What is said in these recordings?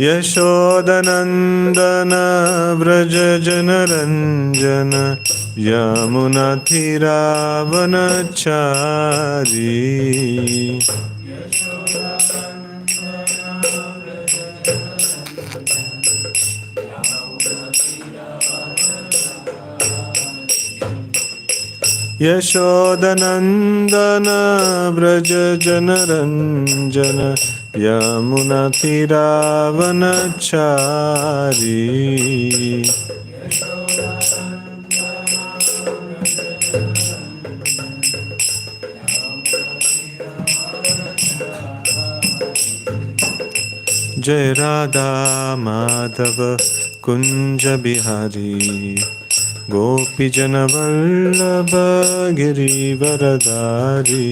यशोदनंदन व्रज जनरंजन यमुनाथिरावनचारी यशोदनंदन व्रज जनरंजन यमुनाथिरावनचारी जय राधा माधव कुंज बिहारी गोपीजन वल्लभ गिरिवरधारी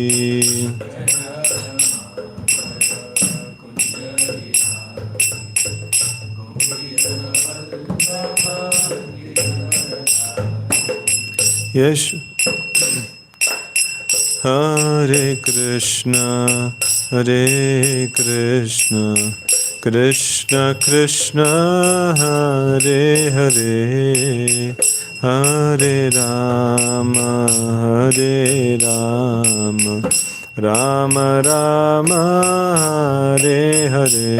यश हरे कृष्ण कृष्ण कृष्ण हरे हरे हरे राम राम राम हरे हरे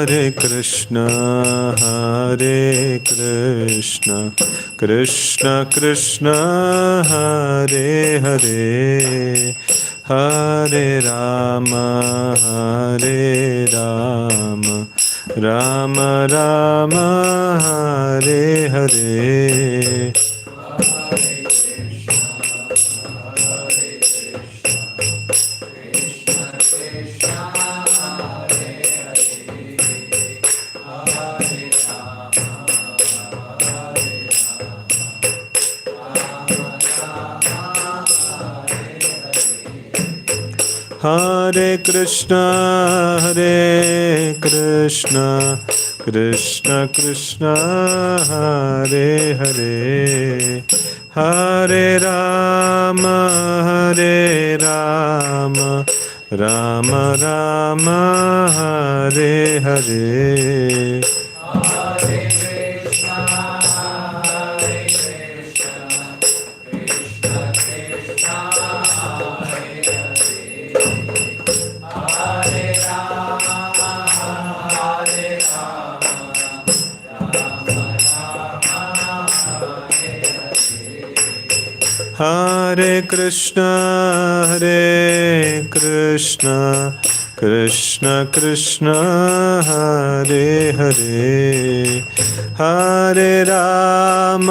हरे कृष्ण हरे कृष्ण कृष्ण कृष्ण हरे हरे हरे राम राम राम हरे हरे हरे कृष्ण कृष्ण कृष्ण हरे हरे हरे राम राम राम हरे हरे हरे कृष्ण कृष्ण कृष्ण हरे हरे हरे राम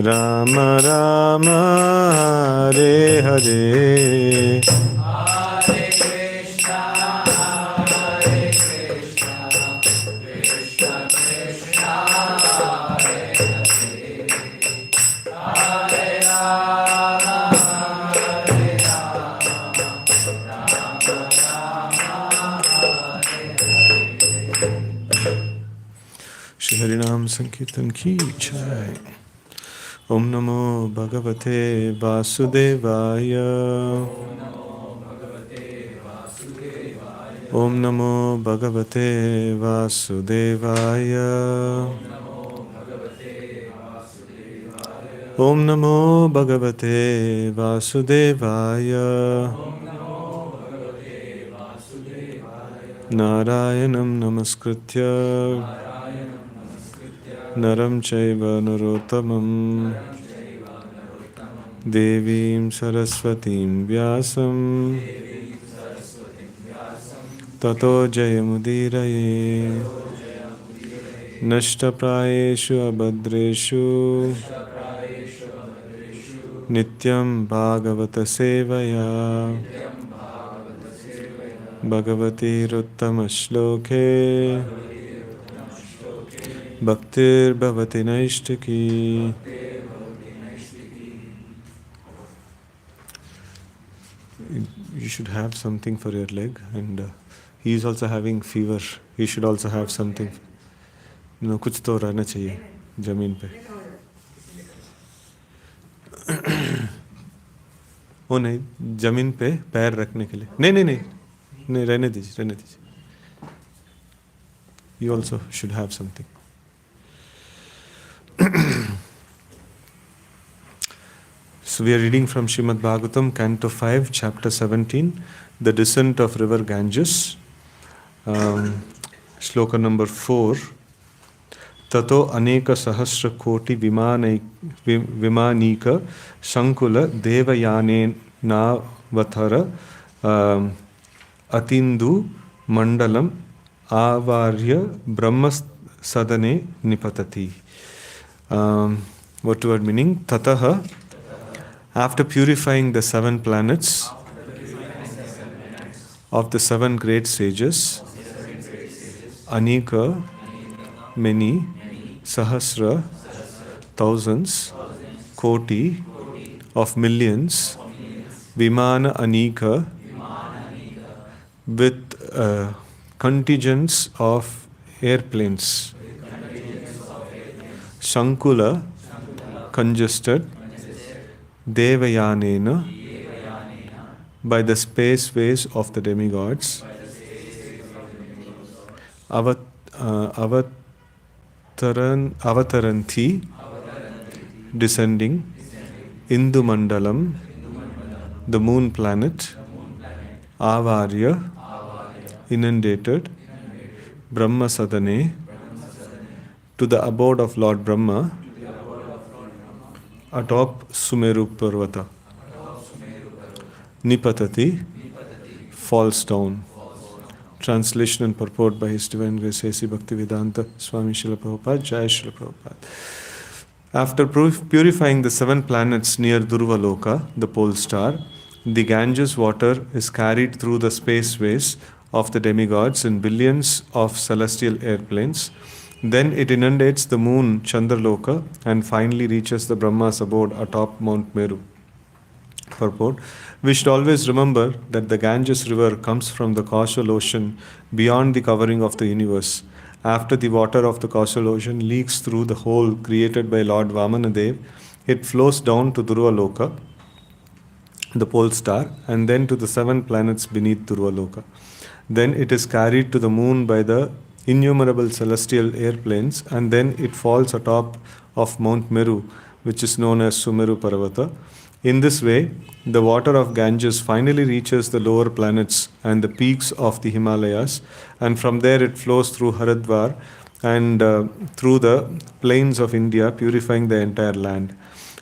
राम राम हरे हरे हरिनाम संकीर्तन की जय। ओम नमो भगवते वासुदेवाय ओम नमो भगवते वासुदेवाय ओम नमो भगवते वासुदेवाय नारायणं नमस्कृत्य नरं चैव नरोत्तमं देवीं सरस्वतीं व्यासं ततो जयमुदीरये नष्टप्रायेषु अभद्रेषु Nityam Bhagavata Sevaya Bhagavati Ruttama Shloke Bhaktir Bhavati Naishtaki. You should have something for your leg, and he is also having fever. He should also have something. No, कुछ तो रहना चाहिए जमीन पे. ओ नहीं, जमीन पे पैर रखने के लिए. नहीं नहीं नहीं नहीं, रहने दीजिए, रहने दीजिए. You also should have something. So we are reading from Srimad Bhagavatam, Canto 5, Chapter 17, The Descent of River Ganges, Shloka number 4. Tato aneka sahasra koti vimanika shankula devayane navathara atindu mandalam avarya brahma sadane nipatati. What word meaning? Tataha, after purifying the 7 planets of the 7 great sages, Anika, many, Sahasra, thousands, Koti, of millions, Vimana Anika, with contingents of airplanes, Shankula, congested, Devayanena, by the spaceways of the demigods, Avataranti, descending, Indu Mandalam, the moon planet, Avarya, inundated, Brahma Sadane, to the abode of Lord Brahma, atop Sumeru Parvata. Nipatati, falls down. Translation and purport by His Divine Grace A.C. Bhaktivedanta Swami Srila Prabhupada, Jai Srila Prabhupada. After purifying the 7 planets near Durvaloka, the pole star, the Ganges water is carried through the spaceways of the demigods in billions of celestial airplanes. Then it inundates the moon Chandraloka and finally reaches the Brahma's abode atop Mount Meru. Purport: we should always remember that the Ganges river comes from the causal ocean beyond the covering of the universe. After the water of the causal ocean leaks through the hole created by Lord Vamanadev, it flows down to Durvaloka, the pole star, and then to the 7 planets beneath Durvaloka. Then it is carried to the moon by the innumerable celestial airplanes, and then it falls atop of Mount Meru, which is known as Sumeru Parvata. In this way, the water of Ganges finally reaches the lower planets and the peaks of the Himalayas, and from there it flows through Haridwar and through the plains of India, purifying the entire land.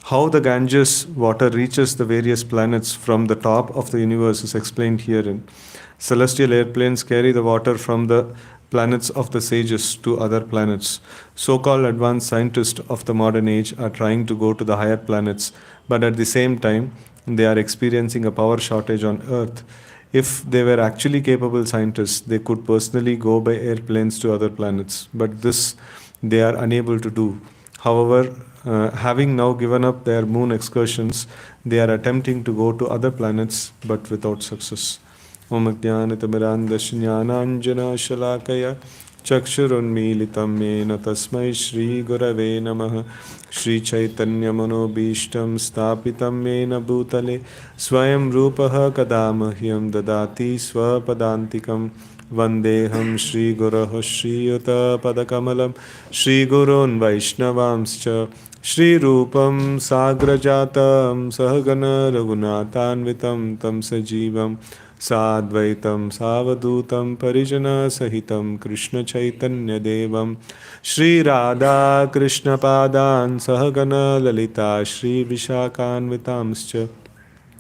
How the Ganges water reaches the various planets from the top of the universe is explained herein. Celestial airplanes carry the water from the planets of the sages to other planets. So-called advanced scientists of the modern age are trying to go to the higher planets, but at the same time, they are experiencing a power shortage on Earth. If they were actually capable scientists, they could personally go by airplanes to other planets, but this they are unable to do. However, having now given up their moon excursions, they are attempting to go to other planets, but without success. Om Jnanatimirandasya Jnananjana Shalakaya Chakshurunmilitam Yena Tasmai Shri Gurave Namaha. Shri Chaitanya Manobishtam Stapitam Yena Bhutale Swayam Rupaha Kadamahyam Dadati Swapadantikam Vandeham Shri Guraha Shri Yuta Padakamalam Shri Gurun Vaishnavamscha Shri Rupam Sagrajatam Sahagana Raghunathanvitam Tam Sajivam Sadvaitam Savadutam Parijana Sahitam Krishna Chaitanya Devam Shri Radha Krishna Padan Sahagana Lalita Shri Vishakhanvitamscha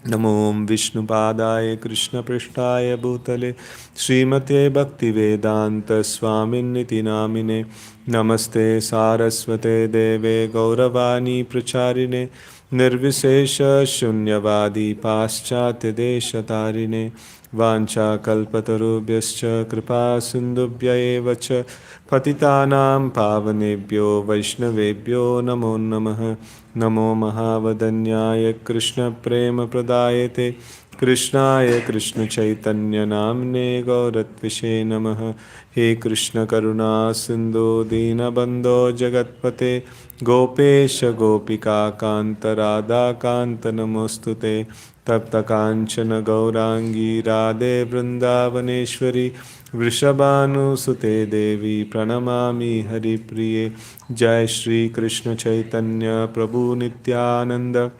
Namo Vishnu Padaya Krishna Prishtaya Bhutale Srimate Bhakti Vedanta Swamin Niti Namine Namaste Saraswate Deve Gauravani Pracharine Nirvishesha Shunyavadi Paschatya Desha Tarine Vancha Kalpatarubhyascha Kripa Sindhubhya Evacha Patitanam Pavanebhyo Vaishnavebhyo Namo Namaha Namo Mahavadanyaya Krishna Prema Pradayate Krishnaya Krishna Chaitanya Namne Gauratvishe Namaha He Krishna Karuna Sindhu Dinabandho Jagatpate Gopesha Gopika Kanta Radha Kanta Namostute Tapta Kanchana Gaurangi Radhe Vrindavaneshwari Vrishabhanu Sute Devi Pranamami Hari Priye Jai Shri Krishna Chaitanya Prabhu Nityananda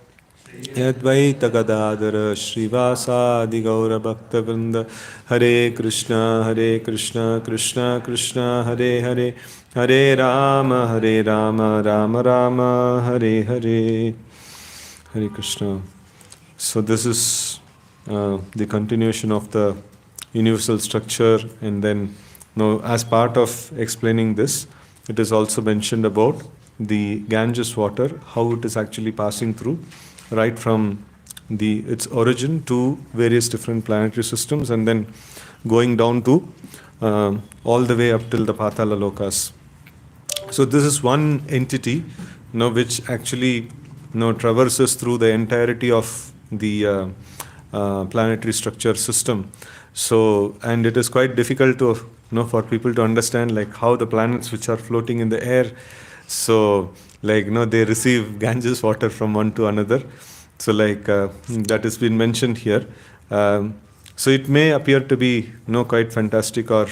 Yadvaita Gadadara Srivasadi Gaura Bhakta Vrinda Hare Krishna Krishna Krishna Hare Hare Hare Rama Rama Rama Hare Hare Hare Krishna. So this is the continuation of the universal structure, and then now as part of explaining this, it is also mentioned about the Ganges water, how it is actually passing through right from its origin to various different planetary systems, and then going down to all the way up till the Patala Lokas. So this is one entity, which actually traverses through the entirety of the planetary structure system. So, and it is quite difficult to for people to understand like how the planets which are floating in the air, so like they receive Ganges water from one to another. So like that has been mentioned here. So it may appear to be quite fantastic or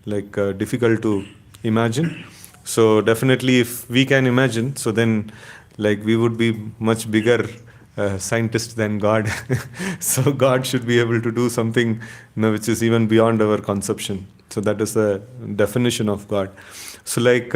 difficult to imagine. So definitely if we can imagine, so then like we would be much bigger scientist than God. So God should be able to do something which is even beyond our conception. So that is the definition of God. So like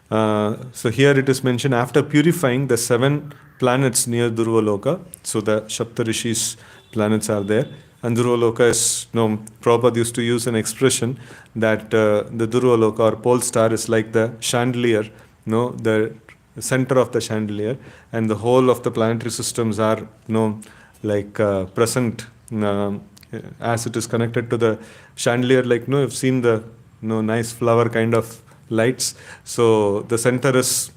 so here it is mentioned, after purifying the 7 planets near Dhruva-loka, so the Saptarishis planets are there, and Dhruva-loka is, Prabhupada used to use an expression that the Dhruva-loka or pole star is like the chandelier, the center of the chandelier, and the whole of the planetary systems are present as it is connected to the chandelier, like you've seen the nice flower kind of lights. So the center is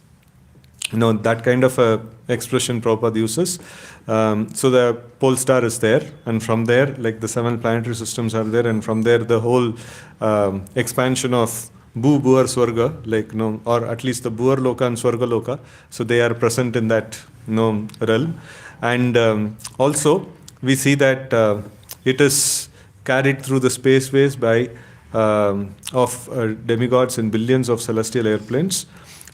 that kind of a expression Prabhupada uses. So the pole star is there, and from there like the 7 planetary systems are there, and from there the whole expansion of Bhu Bhuvar Swarga, or at least the Bhuvar Loka and Swarga Loka, so they are present in that realm. And also we see that it is carried through the spaceways by of demigods in billions of celestial airplanes,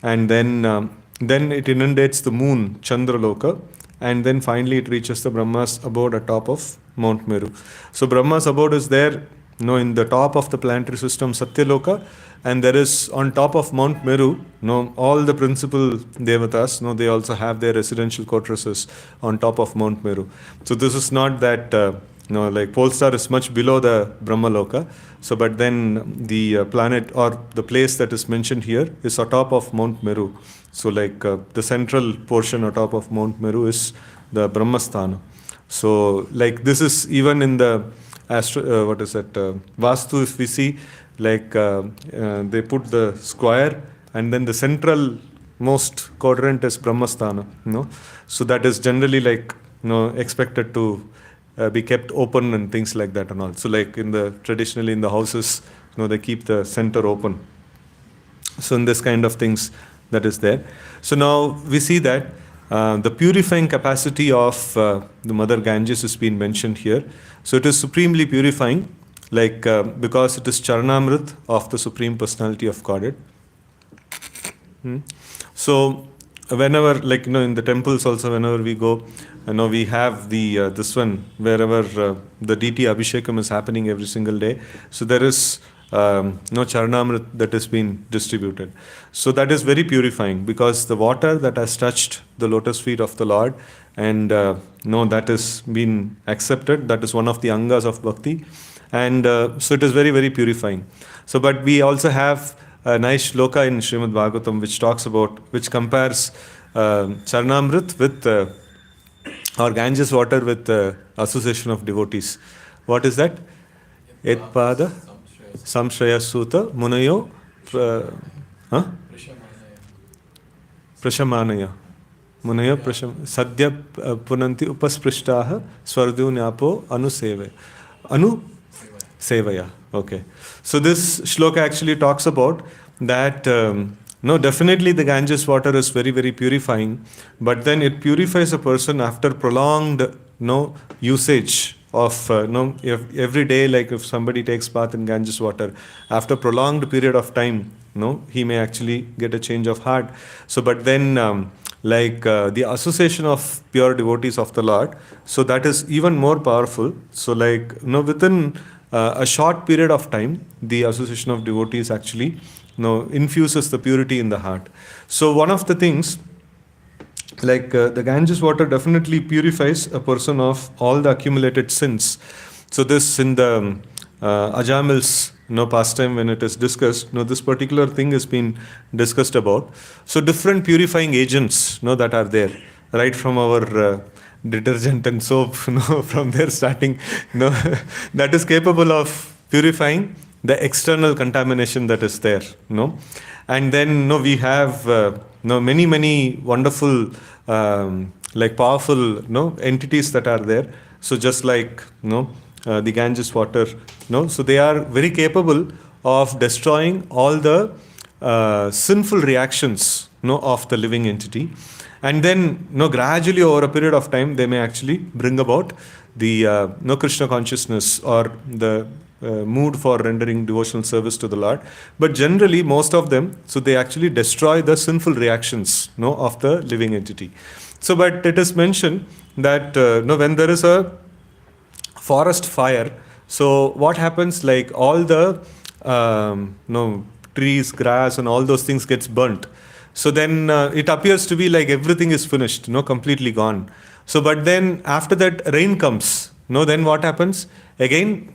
and then it inundates the moon Chandra Loka, and then finally it reaches the Brahma's abode atop of Mount Meru. So Brahma's abode is there in the top of the planetary system Satyaloka, and there is on top of Mount Meru all the principal devatas, they also have their residential quarters on top of Mount Meru. So this is not that like pole star is much below the Brahma Loka, so but then the planet or the place that is mentioned here is atop of Mount Meru. So like the central portion atop of Mount Meru is the Brahmasthana. So like this is even in the Vastu, if we see, like they put the square, and then the central most quadrant is Brahmasthana. So that is generally like expected to be kept open and things like that and all. So like traditionally in the houses, they keep the center open. So in this kind of things that is there. So now we see that the purifying capacity of the Mother Ganges has been mentioned here. So it is supremely purifying, like because it is Charanamrit of the Supreme Personality of Godhead. So whenever, like in the temples also, whenever we go, we have the this one, wherever the deity Abhishekam is happening every single day. So there is Charanamrit that is being distributed. So that is very purifying, because the water that has touched the lotus feet of the Lord, and that has been accepted, that is one of the angas of bhakti, and so it is very, very purifying. So but we also have a nice shloka in Srimad Bhagavatam which talks about, which compares Charnamrit with or Ganges water with association of devotees. What is that? Etpada Samshraya Suta Munayo Prashamanaya. Munaya Sadhya Punanti Upasprishtah Swardyunyapo Anu Sevaya. Okay. So this shloka actually talks about that no, definitely the Ganges water is very, very purifying, but then it purifies a person after prolonged usage of every day, like if somebody takes bath in Ganges water, after prolonged period of time, he may actually get a change of heart. So, but then the association of pure devotees of the Lord, so that is even more powerful. So within a short period of time, the association of devotees actually infuses the purity in the heart. So one of the things, the Ganges water definitely purifies a person of all the accumulated sins. So this in the Ajamil's pastime, when it is discussed, this particular thing has been discussed about. So different purifying agents that are there, right from our detergent and soap, from there starting, that is capable of purifying the external contamination that is there, and then we have many wonderful powerful entities that are there. So just like the Ganges water, so they are very capable of destroying all the sinful reactions of the living entity, and then gradually over a period of time they may actually bring about the Krishna consciousness or the mood for rendering devotional service to the Lord. But generally most of them, so they actually destroy the sinful reactions of the living entity. So but it is mentioned that when there is a forest fire, so what happens, like all the trees, grass and all those things gets burnt. So then it appears to be like everything is finished, completely gone. So but then after that rain comes, then what happens? Again,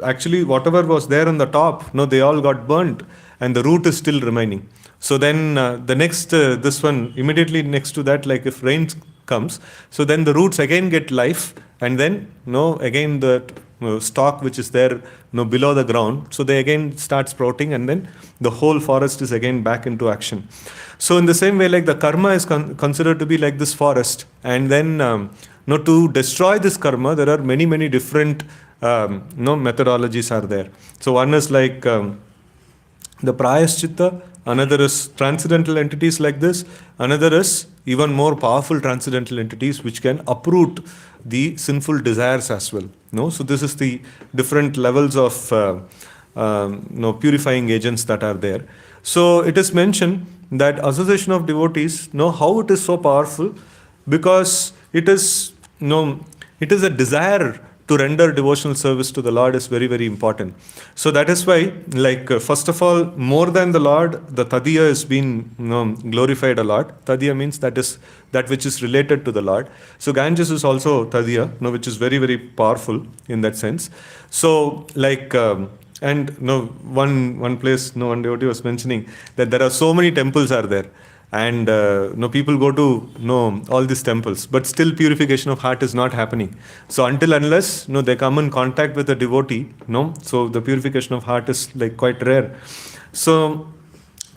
actually whatever was there on the top, they all got burnt and the root is still remaining. So then the next, this one, immediately next to that, like if rain comes, so then the roots again get life, and then, again the stalk which is there, below the ground, so they again start sprouting, and then the whole forest is again back into action. So in the same way, like the karma is considered to be like this forest, and then to destroy this karma, there are many different methodologies are there. So one is like the prayaschitta, another is transcendental entities like this, another is even more powerful transcendental entities which can uproot the sinful desires as well. So this is the different levels of purifying agents that are there. So it is mentioned that association of devotees, how it is so powerful, because it is a desire to render devotional service to the Lord is very, very important. So that is why, first of all, more than the Lord, the Tadiya has been glorified a lot. Tadiya means that is that which is related to the Lord. So Ganges is also Tadiya, which is very, very powerful in that sense. So and one place, one devotee was mentioning that there are so many temples are there. And people go to all these temples, but still purification of heart is not happening. So until unless they come in contact with a devotee, so the purification of heart is quite rare. So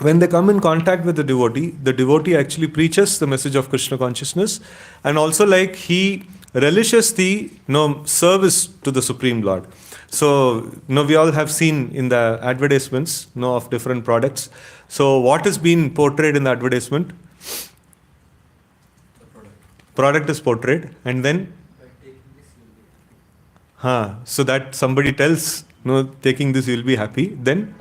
when they come in contact with the devotee actually preaches the message of Krishna consciousness, and also he relishes the service to the Supreme Lord. So we all have seen in the advertisements of different products. So what is being portrayed in the advertisement? The product is portrayed, and then so that somebody tells, taking this you will be happy. Then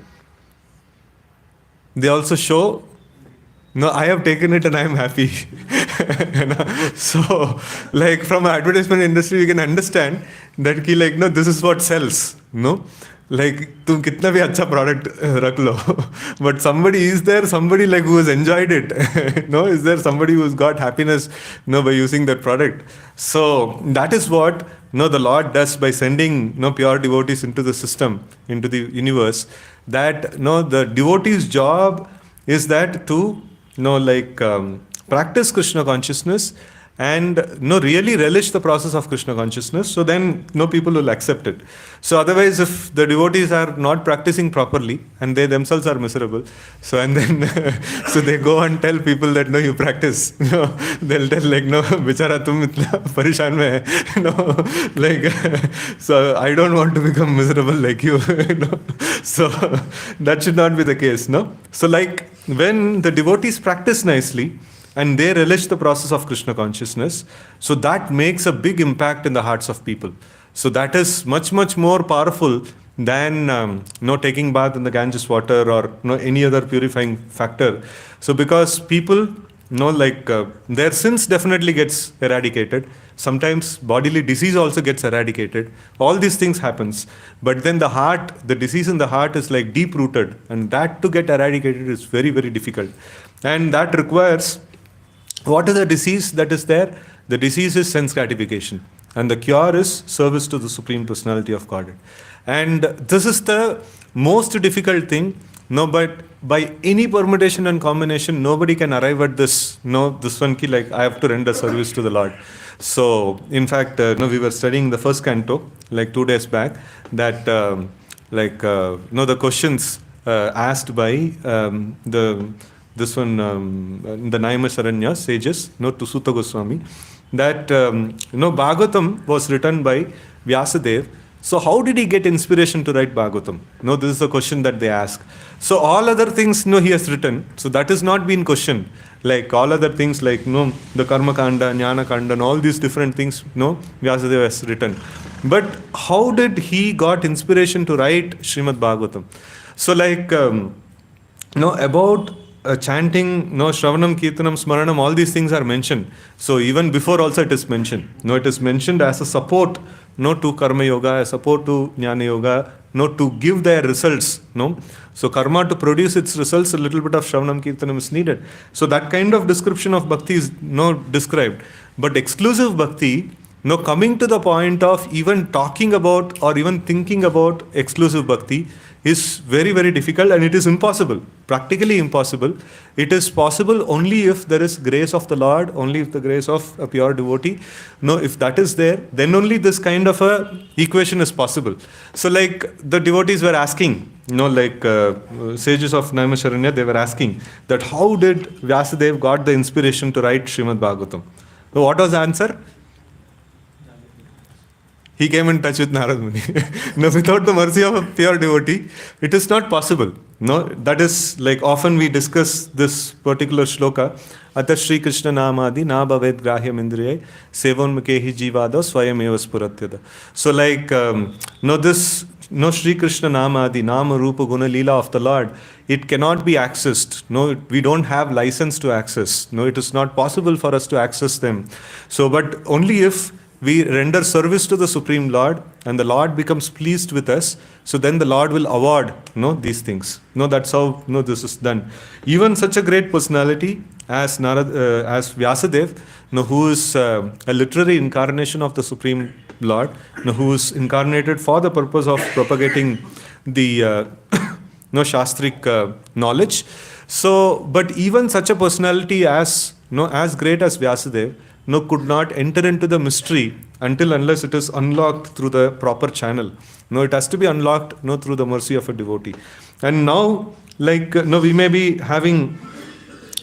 they also show, I have taken it and I am happy. So from advertisement industry, you can understand that this is what sells. तुम कितना भी अच्छा product रख लो, but somebody is there, somebody who has enjoyed it. Is there somebody who's got happiness by using that product? So that is what the Lord does by sending pure devotees into the system, into the universe. That the devotee's job is that to practice Krishna consciousness and really relish the process of Krishna consciousness, so then people will accept it. So otherwise, if the devotees are not practicing properly and they themselves are miserable, so and then so they go and tell people that no, you practice. They'll tell like, no, bichara tum itna parishan mein hai. Like so I don't want to become miserable like you. So that should not be the case, no. So like when the devotees practice nicely and they relish the process of Krishna consciousness, so that makes a big impact in the hearts of people. So that is much, much more powerful than taking bath in the Ganges water or any other purifying factor. So because people their sins definitely gets eradicated. Sometimes bodily disease also gets eradicated. All these things happens. But then the disease in the heart is like deep rooted, and that to get eradicated is very, very difficult. And that requires, what is the disease that is there? The disease is sense gratification. And the cure is service to the Supreme Personality of Godhead. And this is the most difficult thing. But by any permutation and combination, nobody can arrive at this. This one ki, like I have to render service to the Lord. So, in fact, we were studying the first canto like 2 days back. That the questions asked by the Naimasharanya sages, to Sutta Goswami, that Bhagavatam was written by Vyasadeva. So how did he get inspiration to write Bhagavatam? This is the question that they ask. So all other things, he has written. So that is not been questioned. Like all other things, like the Karma Kanda, Jnana Kanda, and all these different things, Vyasadeva has written. But how did he got inspiration to write Srimad Bhagavatam? So like about chanting, Shravanam, Kirtanam, Smaranam, all these things are mentioned. So even before also it is mentioned. It is mentioned as a support, to Karma Yoga, a support to Jnana Yoga, to give their results. So karma to produce its results, a little bit of Shravanam, Kirtanam is needed. So that kind of description of bhakti is described. But exclusive bhakti, coming to the point of even talking about or even thinking about exclusive bhakti is very, very difficult, and it is impossible, practically impossible. It is possible only if there is grace of the Lord, only if the grace of a pure devotee. If that is there, then only this kind of a equation is possible. So like the devotees were asking, sages of Naimasharanya, they were asking that how did Vyasadeva got the inspiration to write Srimad Bhagavatam? So what was the answer? He came in touch with Narad Muni. Without the mercy of a pure devotee, it is not possible. That is like often we discuss this particular shloka. Ata Shri Krishna Namadi na bhaved grahyam indriye sevonmukehi jivada swayam eva spuratyada. So like, this Shri Krishna Namadi, Nama Rupa Guna Leela of the Lord, it cannot be accessed. We don't have license to access. It is not possible for us to access them. So, but only if we render service to the Supreme Lord and the Lord becomes pleased with us, so then the Lord will award these things. That's how this is done. Even such a great personality as as Vyasadeva, who is a literary incarnation of the Supreme Lord, who is incarnated for the purpose of propagating the Shastric knowledge. So, but even such a personality as great as Vyasadeva, could not enter into the mystery unless it is unlocked through the proper channel. It has to be unlocked through the mercy of a devotee. And now, we may be having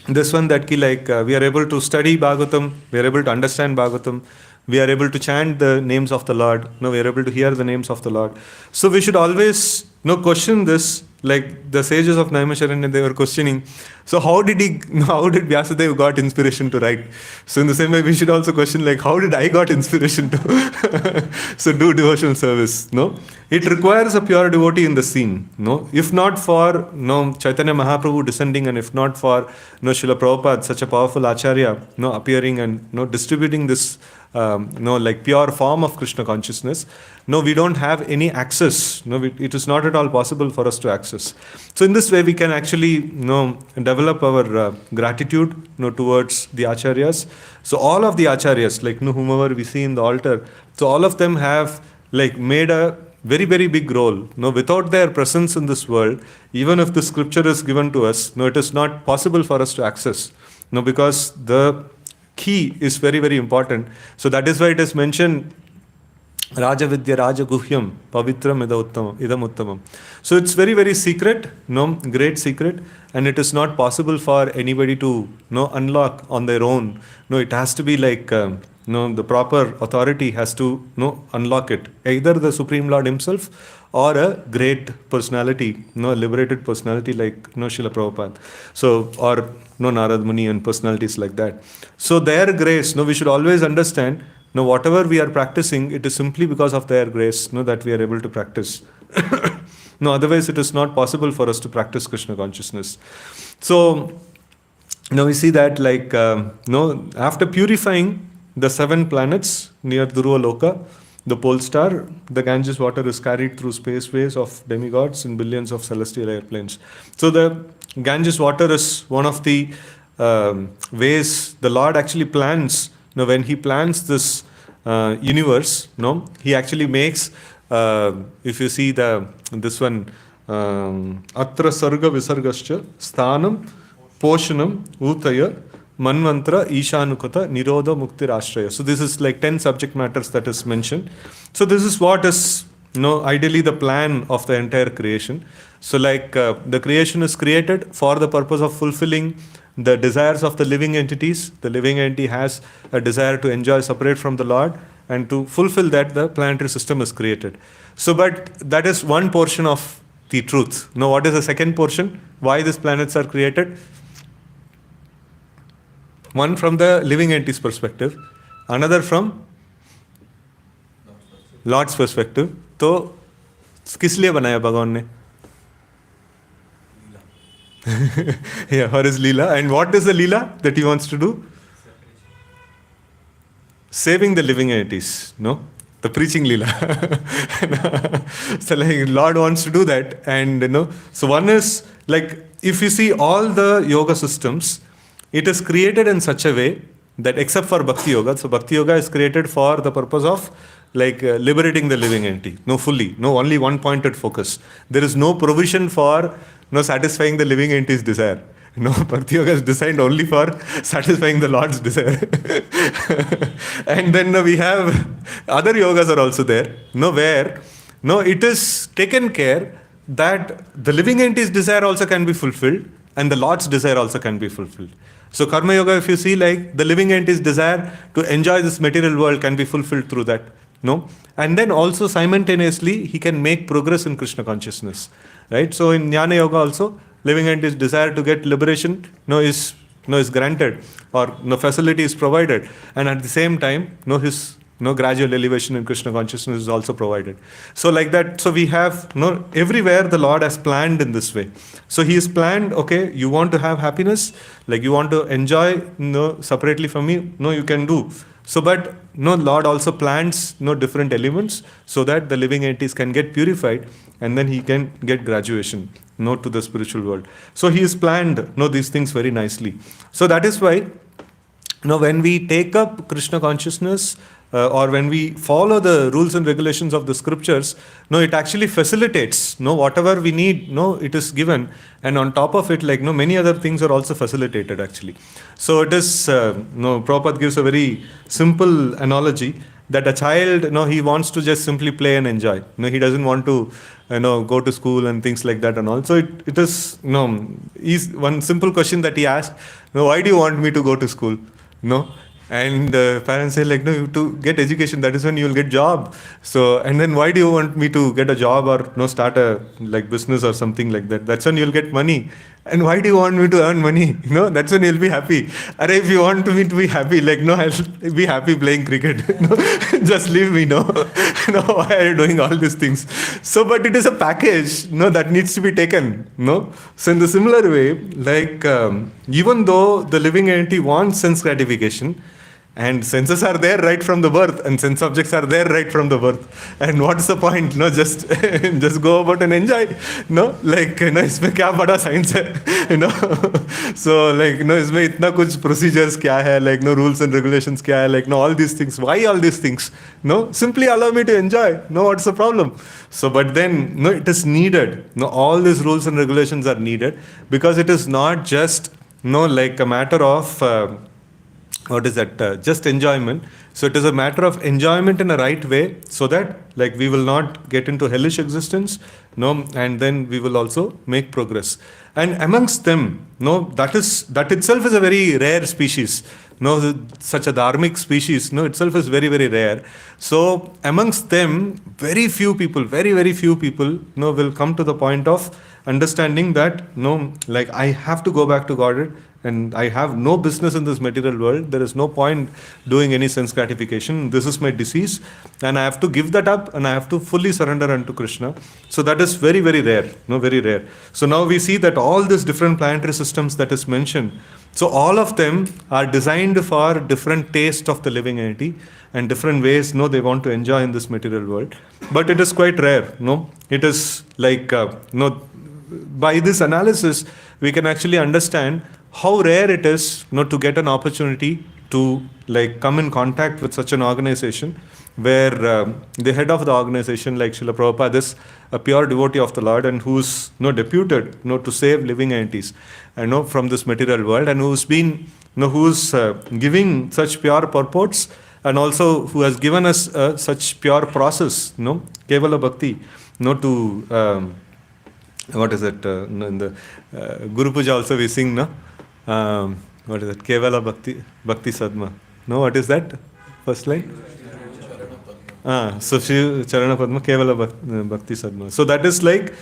this one that we are able to study Bhagavatam, we are able to understand Bhagavatam, we are able to chant the names of the Lord, we are able to hear the names of the Lord. So we should always question this, like the sages of Naimasharanya, they were questioning. So how did Vyasadeva got inspiration to write? So in the same way, we should also question how did I got inspiration to do devotional service? It requires a pure devotee in the scene. If not for Chaitanya Mahaprabhu descending, and if not for Srila Prabhupada, such a powerful Acharya, appearing and distributing this pure form of Krishna consciousness, we don't have any access. It is not at all possible for us to access. So in this way, we can actually develop our gratitude towards the Acharyas. So all of the Acharyas, whomever we see in the altar, so all of them have made a very, very big role. Without their presence in this world, even if the scripture is given to us, it is not possible for us to access. No, because the key is very, very important. So that is why it is mentioned Raja Vidya Raja Guhyam Pavitram Idam Uttamam. So it's very, very secret, no, great secret, and it is not possible for anybody to unlock on their own. No, it has to be like the proper authority has to unlock it. Either the Supreme Lord himself or a great personality, a liberated personality like Srila Prabhupada. So or Narad Muni and personalities like that. So their grace, we should always understand. Now, whatever we are practicing, it is simply because of their grace, that we are able to practice. No, otherwise it is not possible for us to practice Krishna consciousness. So, now we see that after purifying the 7 planets near Dhruva Loka, the pole star, the Ganges water is carried through spaceways of demigods in billions of celestial airplanes. So the Ganges water is one of the ways the Lord actually plans. Now, when he plans this universe, he actually makes, if you see this one, Atra Sarga Visargascha, Sthanam, Poshanam, Utaya, Manvantra, Ishanukata, Nirodha, Mukti, Ashraya. So this is like 10 subject matters that is mentioned. So this is what is, ideally the plan of the entire creation. So the creation is created for the purpose of fulfilling the desires of the living entities. The living entity has a desire to enjoy separate from the Lord, and to fulfill that, the planetary system is created. So, but that is one portion of the truth. Now, what is the second portion? Why these planets are created? One from the living entity's perspective, another from Lord's perspective. तो किस लिए बनाया भगवान ने? Yeah, for his Leela. And what is the Leela that he wants to do? Saving the living entities, the preaching Leela. So Lord wants to do that. And so one is if you see all the yoga systems, it is created in such a way that except for Bhakti Yoga, so Bhakti Yoga is created for the purpose of liberating the living entity. Fully. Only one pointed focus. There is no provision for satisfying the living entity's desire. Bhakti Yoga is designed only for satisfying the Lord's desire. And then we have other yogas are also there, where it is taken care that the living entity's desire also can be fulfilled and the Lord's desire also can be fulfilled. So Karma Yoga, if you see, the living entity's desire to enjoy this material world can be fulfilled through that. And then also simultaneously he can make progress in Krishna consciousness. Right? So in Jnana Yoga also, living entity's desire to get liberation is granted, or facility is provided, and at the same time his gradual elevation in Krishna consciousness is also provided. So like that, so we have everywhere the Lord has planned in this way. So he has planned, okay, you want to have happiness, you want to enjoy separately from me, you can do. So but Lord also plans different elements so that the living entities can get purified, and then he can get graduation to the spiritual world. So he has planned these things very nicely. So that is why when we take up Krishna consciousness, or when we follow the rules and regulations of the scriptures, it actually facilitates whatever we need, it is given, and on top of it, many other things are also facilitated actually. So it is Prabhupada gives a very simple analogy that a child, he wants to just simply play and enjoy. He doesn't want to go to school and things like that and all. So it is one simple question that he asked, why do you want me to go to school? And parents say no, to get education, that is when you will get job. So, and then why do you want me to get a job or start a business or something like that? That's when you'll get money. And why do you want me to earn money? That's when you'll be happy. Or if you want me to be happy, I'll be happy playing cricket. Just leave me, why are you doing all these things? So, but it is a package, that needs to be taken, So in the similar way, even though the living entity wants sense gratification, and senses are there right from the birth, and sense objects are there right from the birth. And what's the point? Just go about and enjoy. इसमें क्या बड़ा science है? So इसमें इतना कुछ procedures क्या है? Rules and regulations क्या है? All these things. Why all these things? Simply allow me to enjoy. What's the problem? So, but then it is needed. All these rules and regulations are needed because it is not just no, like a matter of what is that? Just enjoyment. So it is a matter of enjoyment in a right way, so that like we will not get into hellish existence, no, and then we will also make progress. And amongst them, no, that itself is a very rare species. No, such a dharmic species, no, itself is very, very rare. So amongst them, very few people, very few people, no, will come to the point of understanding that, no, like I have to go back to Godhead, and I have no business in this material world. There is no point doing any sense gratification. This is my disease, and I have to give that up, and I have to fully surrender unto Krishna. So that is very, very rare. No, very rare. So now we see that all these different planetary systems that is mentioned, so all of them are designed for different taste of the living entity and different ways, no, they want to enjoy in this material world. But it is quite rare. No, it is like no. By this analysis, we can actually understand how rare it is, you know, to get an opportunity to like come in contact with such an organization where the head of the organization, like Srila Prabhupada, is a pure devotee of the Lord, and who's, you know, deputed, you know, to save living entities, you know, from this material world, and who's been, you know, who's giving such pure purports, and also who has given us such pure process, you know, Kevala Bhakti, you know, to what is it, in the Guru Puja also we sing, no? What is it? Kevala Bhakti Sadma. No, what is that? First line? So Shri Charana Padma Kevala Bhakti Sadma. So that is like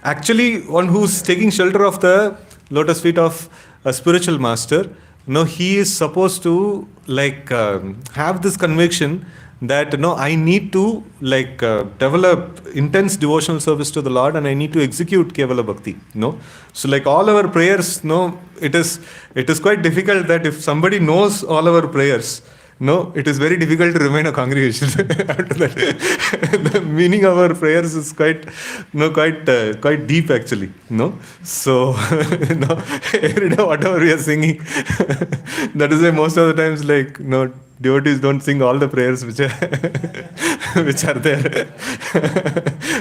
actually one who's taking shelter of the lotus feet of a spiritual master. No, he is supposed to like have this conviction that no, I need to like develop intense devotional service to the Lord, and I need to execute Kevala Bhakti. No, so like all our prayers, no, it is quite difficult that if somebody knows all our prayers, no, it is very difficult to remain a congregation. After that, the meaning of our prayers is quite deep actually. No, so no, every day whatever we are singing, that is why most of the times like no, devotees don't sing all the prayers which are which are there.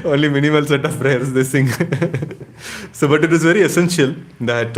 Only minimal set of prayers they sing. So, but it is very essential that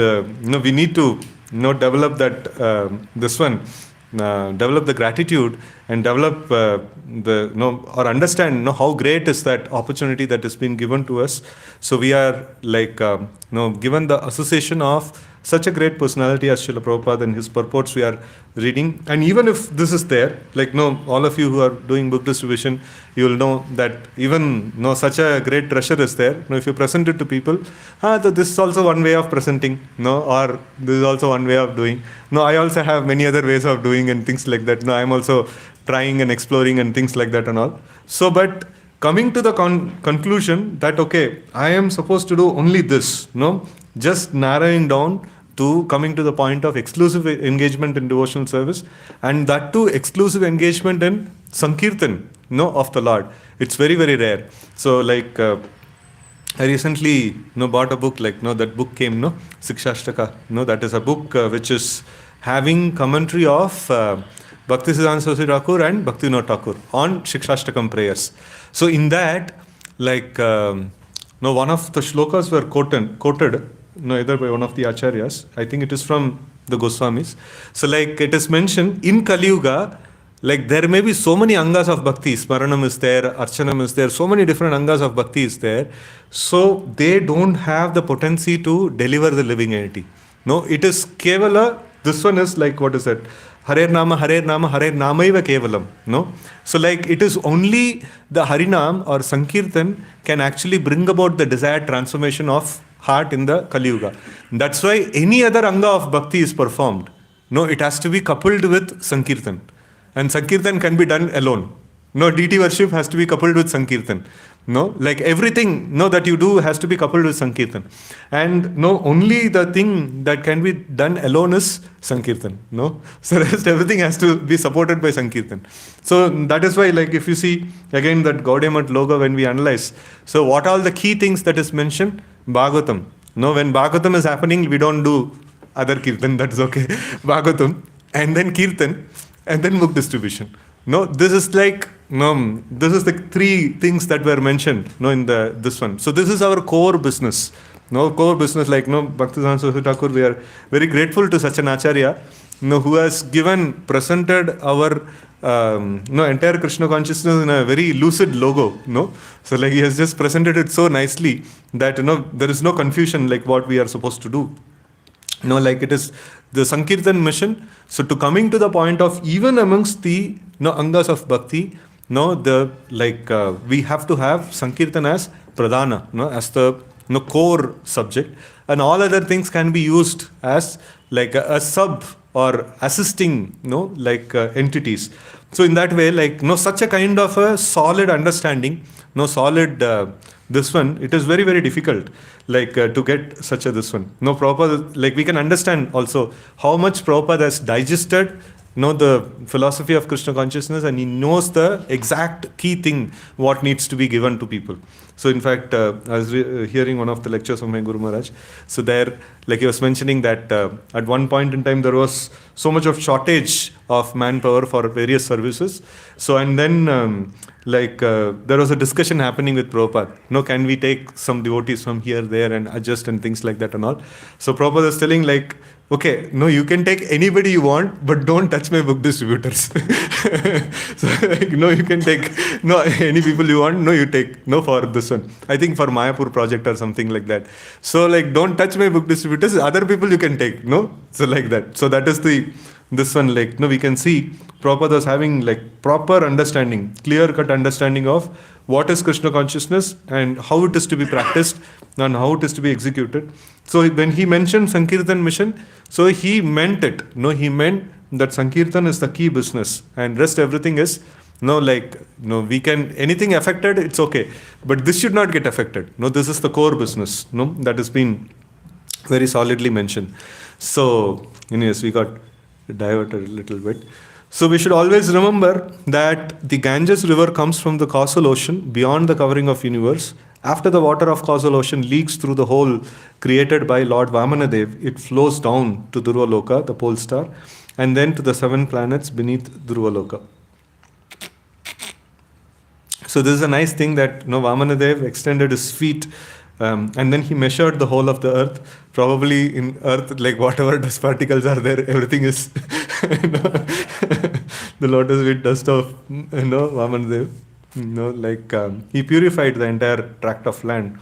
we need to develop that this one. Develop the gratitude and develop or understand how great is that opportunity that has been given to us. So we are like given the association of such a great personality as Srila Prabhupada and his purports we are reading. And even if this is there, like all of you who are doing book distribution, you will know that even such a great treasure is there. If you present it to people, this is also one way of presenting, or this is also one way of doing. I also have many other ways of doing and things like that. I am also trying and exploring and things like that and all. So, but coming to the conclusion that, okay, I am supposed to do only this, just narrowing down to coming to the point of exclusive engagement in devotional service, and that too exclusive engagement in Sankirtan, of the Lord. It's very, very rare. So like I recently bought a book, like that book came, Sikshashtaka. That is a book which is having commentary of Bhaktisiddhanta Saraswati Thakur and Bhaktivinoda Thakur on Sikshashtakam prayers. So in that, like one of the shlokas were quoted either by one of the acharyas. I think it is from the Goswamis. So like it is mentioned in Kali Yuga, like there may be so many angas of bhakti. Smaranam is there, Archanam is there, so many different angas of bhakti is there. So they don't have the potency to deliver the living entity. It is Kevala. This one is like, what is that? Hare Nama, Hare Nama, Hare Namaiva Kevalam. So like it is only the Harinam or Sankirtan can actually bring about the desired transformation of heart in the Kali Yuga. That's why any other anga of bhakti is performed. It has to be coupled with Sankirtan. And Sankirtan can be done alone. Deity worship has to be coupled with Sankirtan. Like everything that you do has to be coupled with Sankirtan. And only the thing that can be done alone is Sankirtan. So rest everything has to be supported by Sankirtan. So that is why, like if you see again that Gaudiya Math logo when we analyze, so what are the key things that is mentioned? Bhagavatam. When Bhagavatam is happening, we don't do other Kirtan, that's okay. Bhagavatam, and then Kirtan, and then book distribution. This is like, this is the three things that were mentioned in this one. So this is our core business. No core business, like no Bhaktisiddhanta Saraswati Thakur, we are very grateful to such an Acharya, who has presented our entire Krishna consciousness in a very lucid logo. So like he has just presented it so nicely that there is no confusion like what we are supposed to do. Like it is the Sankirtan mission. So to coming to the point of even amongst the angas of bhakti, we have to have Sankirtan as pradhana, as the core subject, and all other things can be used as like a sub or assisting entities. So in that way, such a kind of a solid understanding, solid this one, it is very very difficult to get such a this one. Prabhupada, we can understand also how much Prabhupada has digested the philosophy of Krishna consciousness, and he knows the exact key thing what needs to be given to people. So in fact, I was hearing one of the lectures of my Guru Maharaj. So there, he was mentioning that at one point in time there was so much of shortage of manpower for various services. So and then there was a discussion happening with Prabhupada. Can we take some devotees from here, there and adjust and things like that and all. So Prabhupada was telling okay, you can take anybody you want, but don't touch my book distributors. So you can take any people you want, you take for this one. I think for Mayapur project or something like that. So don't touch my book distributors, other people you can take, so like that. So that is this one, we can see Prabhupada was having proper understanding, clear-cut understanding of what is Krishna consciousness and how it is to be practiced and how it is to be executed. So when he mentioned Sankirtan mission, so he meant it. He meant that Sankirtan is the key business and rest everything is we can, anything affected, it's okay. But this should not get affected. This is the core business. That has been very solidly mentioned. So, anyways, we got diverted a little bit. So we should always remember that the Ganges river comes from the causal ocean beyond the covering of universe. After the water of causal ocean leaks through the hole created by Lord Vamanadev, it flows down to Dhruva the pole star, and then to the 7 planets beneath Dhruva. So this is a nice thing that Vamanadev extended his feet and then he measured the whole of the earth. Probably in earth, whatever dust particles are there, everything is the lotus feet dust of Vamanadev. He purified the entire tract of land.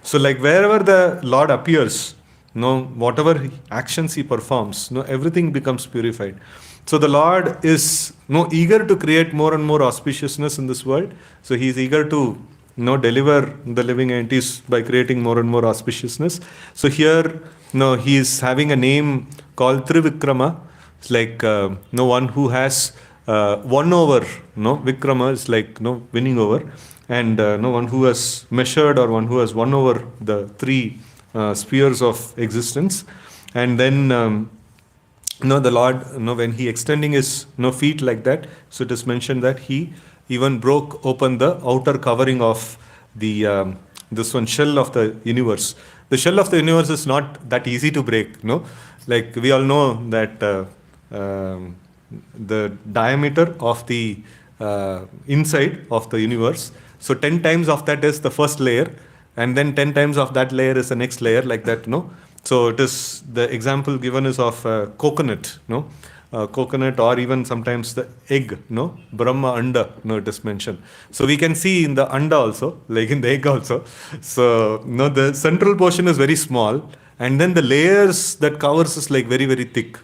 So wherever the Lord appears, whatever actions he performs, everything becomes purified. So the Lord is eager to create more and more auspiciousness in this world. So he is eager to deliver the living entities by creating more and more auspiciousness. So here, he is having a name called Trivikrama. It's one who has won over. Vikrama is winning over, and one who has measured or one who has won over the 3 spheres of existence. And then the Lord, when he extending his feet like that, so it is mentioned that he even broke open the outer covering of the this one shell of the universe. The shell of the universe is not that easy to break. We all know that the diameter of the inside of the universe. So 10 times of that is the first layer, and then 10 times of that layer is the next layer, like that. So it is, the example given is of coconut. Coconut, or even sometimes the egg, Brahma Anda, it is mentioned. So we can see in the Anda also, in the egg also. So, the central portion is very small, and then the layers that covers is very, very thick,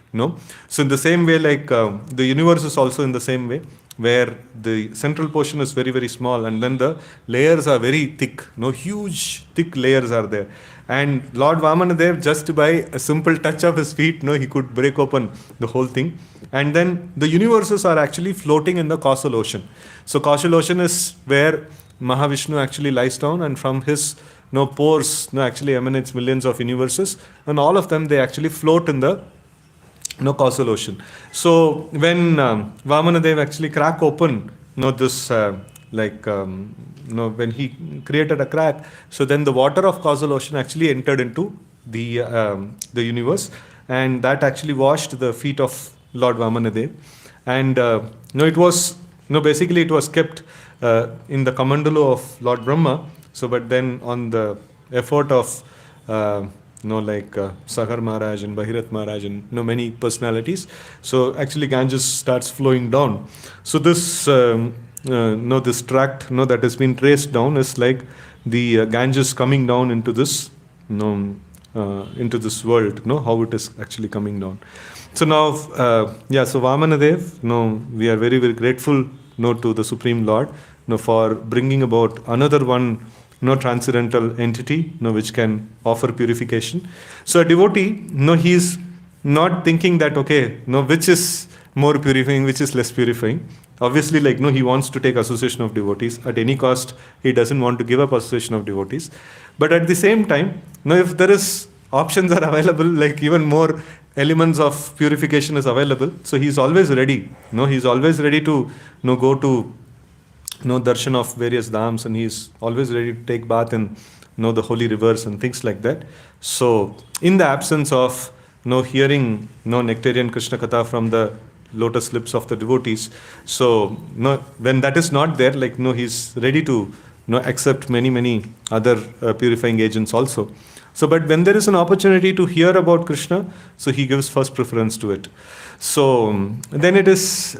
So in the same way, the universe is also in the same way, where the central portion is very, very small, and then the layers are very thick, huge, thick layers are there. And Lord Vamanadev, just by a simple touch of his feet, he could break open the whole thing. And then the universes are actually floating in the causal ocean. So causal ocean is where Mahavishnu actually lies down, and from his pores actually emanates millions of universes, and all of them, they actually float in the causal ocean. So when Vamanadev actually crack open this when he created a crack, so then the water of causal ocean actually entered into the universe, and that actually washed the feet of Lord Vamanadev. And it was basically it was kept in the Kamandalu of Lord Brahma. So but then on the effort of Sagar Maharaj and Bhagirat Maharaj and many personalities. So actually Ganges starts flowing down. So this this tract that has been traced down is like the Ganges coming down into this into this world. How it is actually coming down. So now, so Vamanadev, we are very, very grateful, to the Supreme Lord, for bringing about another one, transcendental entity, which can offer purification. So a devotee, he is not thinking that, okay, which is more purifying, which is less purifying. Obviously, he wants to take association of devotees. At any cost, he doesn't want to give up association of devotees. But at the same time, if there is options are available, like even more elements of purification is available, so he's always ready. He's always ready to go to darshan of various dhams, and he's always ready to take bath in the holy rivers and things like that. So in the absence of hearing nectarian Krishna Katha from the lotus lips of the devotees, so when that is not there, he's ready to accept many other purifying agents also. So, but when there is an opportunity to hear about Krishna, so he gives first preference to it. So then it is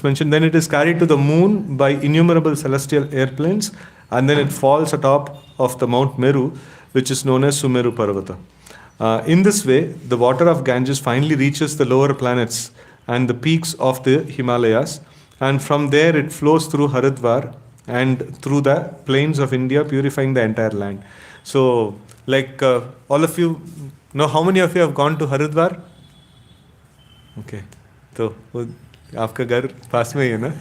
mentioned, then it is carried to the moon by innumerable celestial airplanes, and then it falls atop of the Mount Meru, which is known as Sumeru Parvata. In this way, the water of Ganges finally reaches the lower planets and the peaks of the Himalayas, and from there it flows through Haridwar and through the plains of India, purifying the entire land. So, all of you know, how many of you have gone to Haridwar? Okay, so आपका घर पास में ही है ना?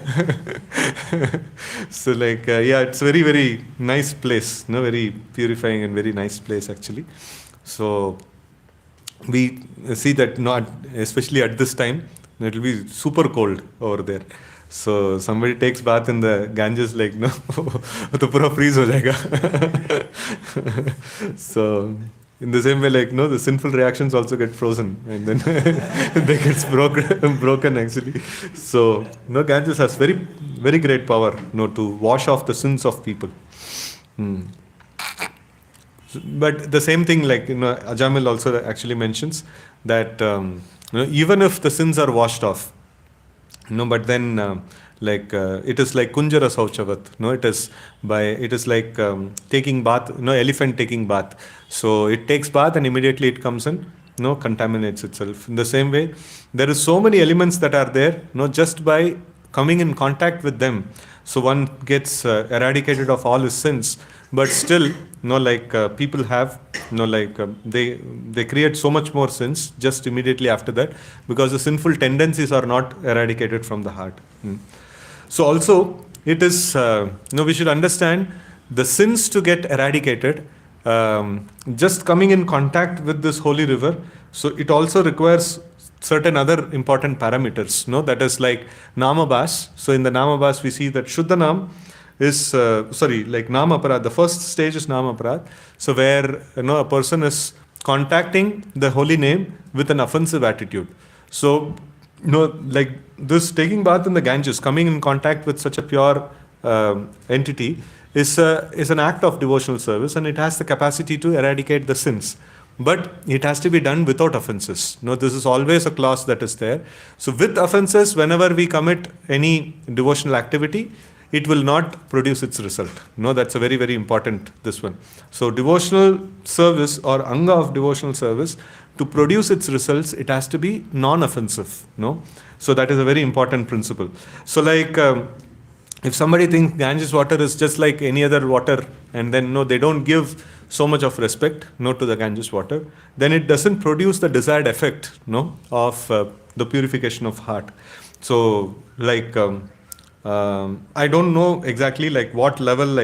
So it's very, very nice place, very purifying and very nice place actually. So we see that especially at this time, it will be super cold over there. So somebody takes bath in the Ganges, तो पूरा freeze हो जाएगा. So in the same way, the sinful reactions also get frozen, and then they get broken actually. So Ganges has very, very great power, to wash off the sins of people. But the same thing, Ajamil also actually mentions that even if the sins are washed off, but then it is like Kunjara Sauchavat. It is like taking bath, elephant taking bath. So it takes bath and immediately it comes and contaminates itself. In the same way, there is so many elements that are there, just by coming in contact with them. So one gets eradicated of all his sins. But still, people have, they create so much more sins just immediately after that, because the sinful tendencies are not eradicated from the heart. So also, it is, we should understand the sins to get eradicated, just coming in contact with this holy river. So it also requires certain other important parameters, that is like Namabhas. So in the Namabhas, we see that Shuddhanam is, Nama Aparad. The first stage is Nama Aparad. So where, a person is contacting the holy name with an offensive attitude. So, this taking bath in the Ganges, coming in contact with such a pure entity is an act of devotional service, and it has the capacity to eradicate the sins. But it has to be done without offenses. This is always a clause that is there. So with offenses, whenever we commit any devotional activity, it will not produce its result. That's a very, very important, this one. So devotional service or anga of devotional service, to produce its results, it has to be non-offensive. So that is a very important principle. So if somebody thinks Ganges water is just like any other water, and then they don't give so much of respect to the Ganges water, then it doesn't produce the desired effect of the purification of heart. So I don't know exactly what level,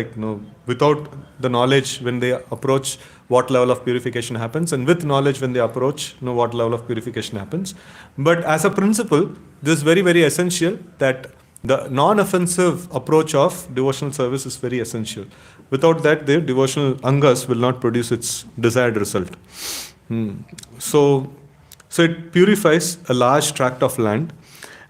without the knowledge when they approach, what level of purification happens, and with knowledge when they approach, what level of purification happens. But as a principle, this is very, very essential, that the non-offensive approach of devotional service is very essential. Without that, the devotional angas will not produce its desired result. So it purifies a large tract of land,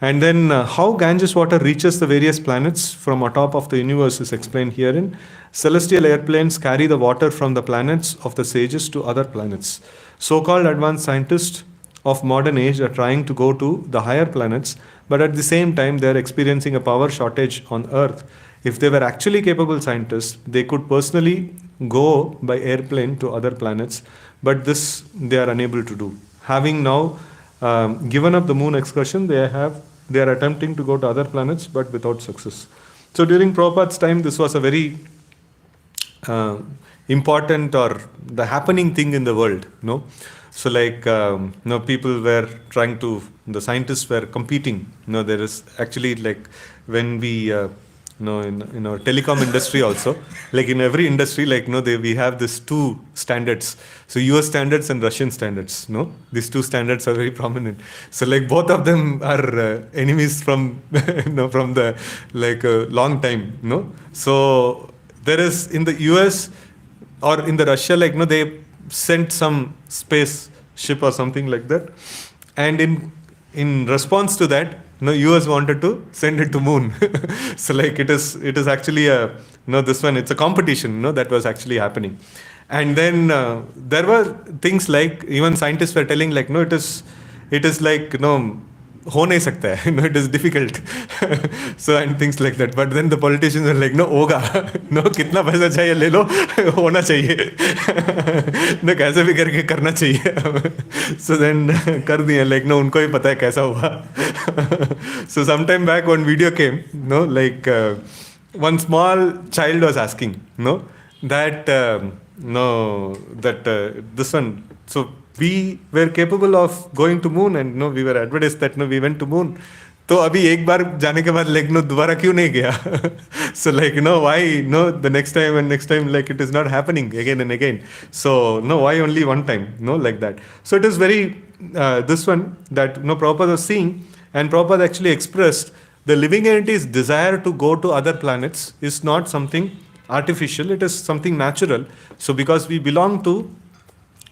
And then how Ganges water reaches the various planets from atop of the universe is explained herein. Celestial airplanes carry the water from the planets of the sages to other planets. So-called advanced scientists of modern age are trying to go to the higher planets, but at the same time they are experiencing a power shortage on Earth. If they were actually capable scientists, they could personally go by airplane to other planets, but this they are unable to do. Having now given up the moon excursion, they are attempting to go to other planets, but without success. So during Prabhupada's time, this was a very uh, important or the happening thing in the world. No, so like people were trying to, the scientists were competing. There is actually like when we in our telecom industry also, like in every industry, like we have this two standards. So US standards and Russian standards. These two standards are very prominent. So like both of them are enemies from from the like long time. So there is in the US or in the Russia, like they sent some space ship or something like that, and in response to that, US wanted to send it to moon. So like it is actually a this one, it's a competition that was actually happening. And then there were things like even scientists were telling like it is like हो नहीं सकता है, it is difficult. So and things like that, but then the politicians are like होगा, कितना पैसा चाहिए ले लो, होना चाहिए, कैसे भी करके करना चाहिए. So then कर दिए, like उनको ही पता है कैसा हुआ. So sometime back one video came, like one small child was asking that this one, so we were capable of going to moon and we were advertised that we went to moon. तो अभी एक बार जाने के बाद like दोबारा क्यों नहीं गया? So like why the next time and next time, like it is not happening again and again. So why only one time like that. So it is very this one that Prabhupada was seeing, and Prabhupada actually expressed the living entity's desire to go to other planets is not something artificial, it is something natural. So because we belong to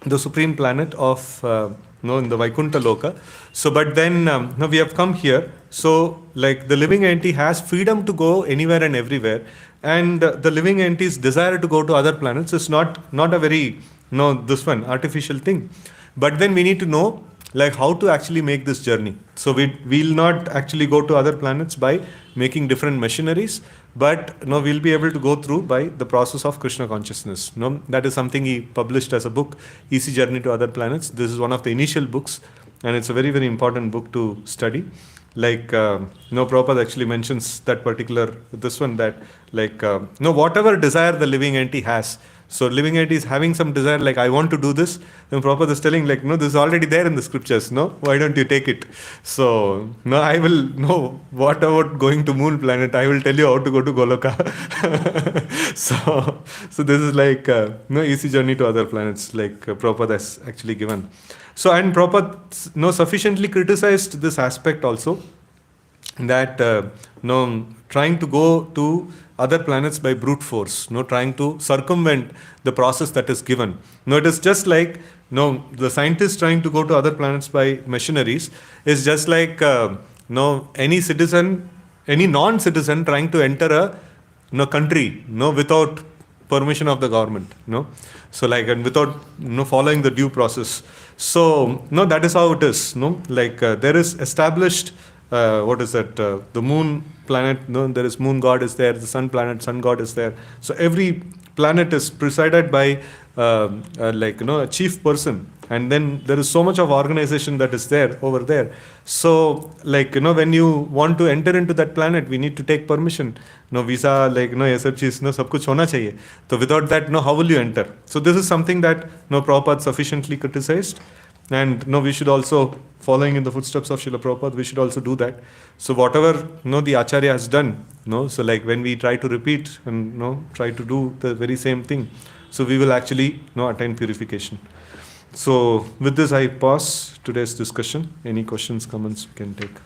the supreme planet of in the Vaikuntha Loka. So but then now we have come here. So like the living entity has freedom to go anywhere and everywhere, and the living entity's desire to go to other planets is not a very this one artificial thing. But then we need to know like how to actually make this journey. So we'll not actually go to other planets by making different machineries, but we'll be able to go through by the process of Krishna consciousness. That is something he published as a book, Easy Journey to Other Planets. This is one of the initial books, and it's a very, very important book to study. Like Prabhupada actually mentions that particular this one, that like whatever desire the living entity has. So living entity is having some desire, like I want to do this. Then Prabhupada is telling like this is already there in the scriptures. Why don't you take it? So I will what about going to moon planet? I will tell you how to go to Goloka. so this is like easy journey to other planets, like Prabhupada has actually given. So and Prabhupada sufficiently criticized this aspect also, that trying to go to other planets by brute force, trying to circumvent the process that is given. It is just like the scientists trying to go to other planets by machineries is just like any citizen, any non-citizen trying to enter a country without permission of the government. So like, and without following the due process. So that is how it is. Like there is established what is that? The moon planet, there is moon god is there, the sun planet, sun god is there. So every planet is presided by like a chief person, and then there is so much of organization that is there over there. So like when you want to enter into that planet, we need to take permission, visa, like ये सब चीज सब कुछ होना चाहिए. So without that, how will you enter? So this is something that Prabhupada sufficiently criticized. And we should also, following in the footsteps of Srila Prabhupada, we should also do that. So whatever the Acharya has done, so like when we try to repeat and try to do the very same thing, so we will actually attain purification. So with this I pause today's discussion. Any questions, comments we can take.